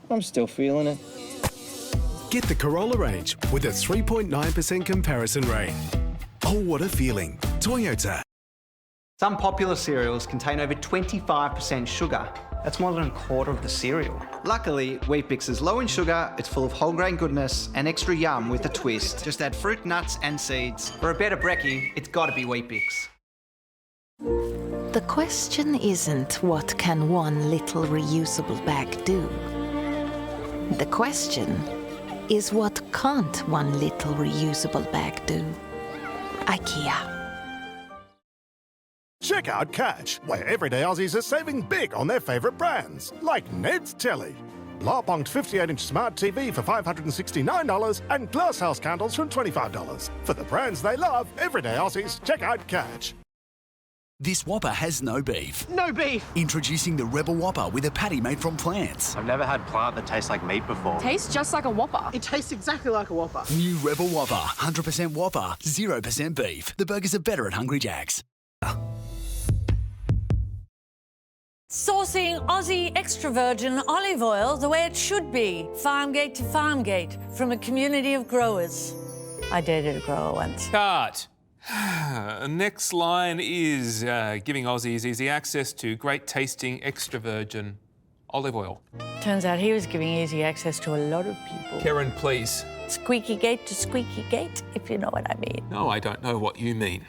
I'm still feeling it. Get the Corolla range with a 3.9% comparison rate. Oh, what a feeling. Toyota. Some popular cereals contain over 25% sugar. That's more than a quarter of the cereal. Luckily, Weet-Bix is low in sugar, it's full of whole grain goodness and extra yum with a twist. Just add fruit, nuts and seeds. For a better brekkie, it's got to be Weet-Bix. The question isn't what can one little reusable bag do? The question is what can't one little reusable bag do? IKEA. Check out Catch, where everyday Aussies are saving big on their favourite brands, like Ned's Telly. Blaupunkt 58-inch smart TV for $569 and glasshouse candles from $25. For the brands they love, everyday Aussies, check out Catch. This Whopper has no beef. No beef! Introducing the Rebel Whopper with a patty made from plants. I've never had plant that tastes like meat before. Tastes just like a Whopper. It tastes exactly like a Whopper. New Rebel Whopper. 100% Whopper, 0% beef. The burgers are better at Hungry Jack's. Sourcing Aussie extra virgin olive oil the way it should be, farmgate to farmgate, from a community of growers. I dated a grower once. Cut. Next line is giving Aussies easy access to great tasting extra virgin olive oil. Turns out he was giving easy access to a lot of people. Karen, please. Squeaky gate to squeaky gate, if you know what I mean. No, I don't know what you mean.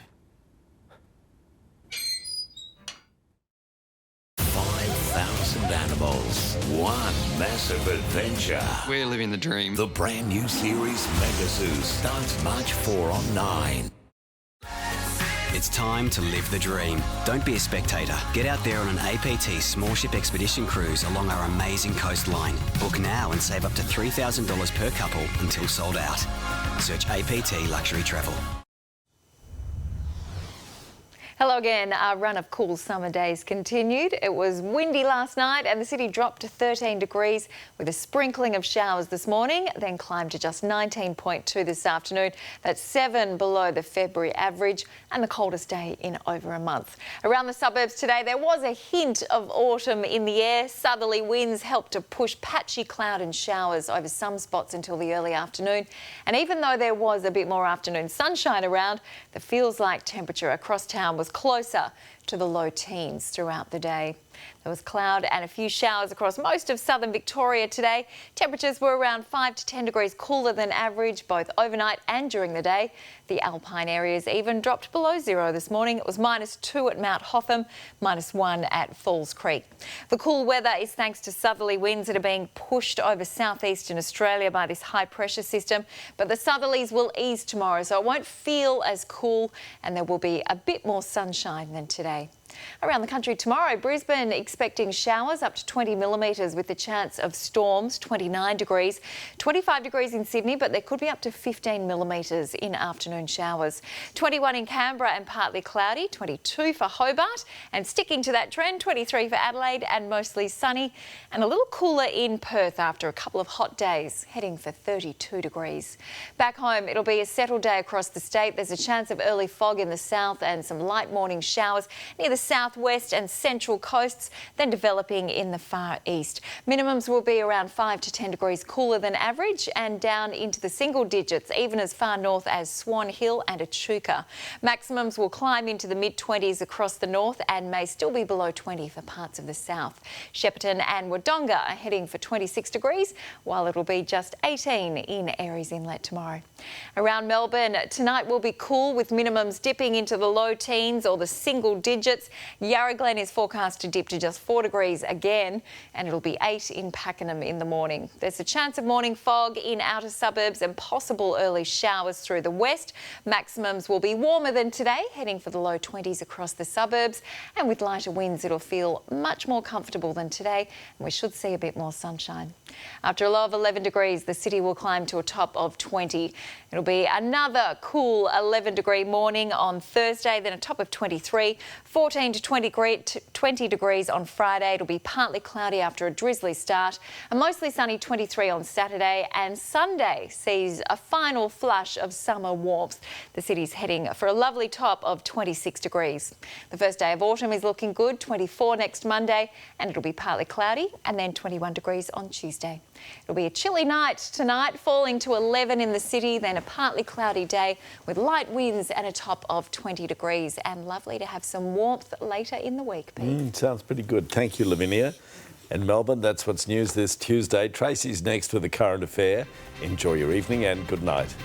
5,000 animals, one massive adventure. We're living the dream. The brand new series Mega Zoo starts March 4 on 9. It's time to live the dream. Don't be a spectator. Get out there on an APT small ship expedition cruise along our amazing coastline. Book now and save up to $3,000 per couple until sold out. Search APT Luxury Travel. Hello again. Our run of cool summer days continued. It was windy last night and the city dropped to 13 degrees with a sprinkling of showers this morning, then climbed to just 19.2 this afternoon. That's 7 below the February average and the coldest day in over a month. Around the suburbs today, there was a hint of autumn in the air. Southerly winds helped to push patchy cloud and showers over some spots until the early afternoon. And even though there was a bit more afternoon sunshine around, the feels-like temperature across town was closer to the low teens throughout the day. There was cloud and a few showers across most of southern Victoria today. Temperatures were around 5 to 10 degrees cooler than average, both overnight and during the day. The alpine areas even dropped below zero this morning. It was -2 at Mount Hotham, -1 at Falls Creek. The cool weather is thanks to southerly winds that are being pushed over southeastern Australia by this high pressure system. But the southerlies will ease tomorrow, so it won't feel as cool and there will be a bit more sunshine than today. Around the country tomorrow, Brisbane expecting showers up to 20 millimetres with the chance of storms, 29 degrees, 25 degrees in Sydney, but there could be up to 15 millimetres in afternoon showers. 21 in Canberra and partly cloudy, 22 for Hobart, and sticking to that trend, 23 for Adelaide and mostly sunny, and a little cooler in Perth after a couple of hot days, heading for 32 degrees. Back home, it'll be a settled day across the state. There's a chance of early fog in the south and some light morning showers near the southwest and central coasts, then developing in the far east. Minimums will be around 5 to 10 degrees cooler than average and down into the single digits, even as far north as Swan Hill and Echuca. Maximums will climb into the mid-20s across the north and may still be below 20 for parts of the south. Shepparton and Wodonga are heading for 26 degrees, while it'll be just 18 in Aireys Inlet tomorrow. Around Melbourne, tonight will be cool with minimums dipping into the low teens or the single digits. Yarra Glen is forecast to dip to just 4 degrees again, and it'll be 8 in Pakenham in the morning. There's a chance of morning fog in outer suburbs and possible early showers through the west. Maximums will be warmer than today, heading for the low 20s across the suburbs, and with lighter winds it'll feel much more comfortable than today, and we should see a bit more sunshine. After a low of 11 degrees, the city will climb to a top of 20. It'll be another cool 11-degree morning on Thursday, then a top of 23, 14 to 20 degrees on Friday. It'll be partly cloudy after a drizzly start, a mostly sunny 23 on Saturday, and Sunday sees a final flush of summer warmth. The city's heading for a lovely top of 26 degrees. The first day of autumn is looking good, 24 next Monday, and it'll be partly cloudy, and then 21 degrees on Tuesday. It'll be a chilly night tonight, falling to 11 in the city, then a partly cloudy day with light winds and a top of 20 degrees, and lovely to have some warmth later in the week, Pete. Sounds pretty good. Thank you, Lavinia. And Melbourne, that's what's news this Tuesday. Tracy's next with the current affair. Enjoy your evening and good night.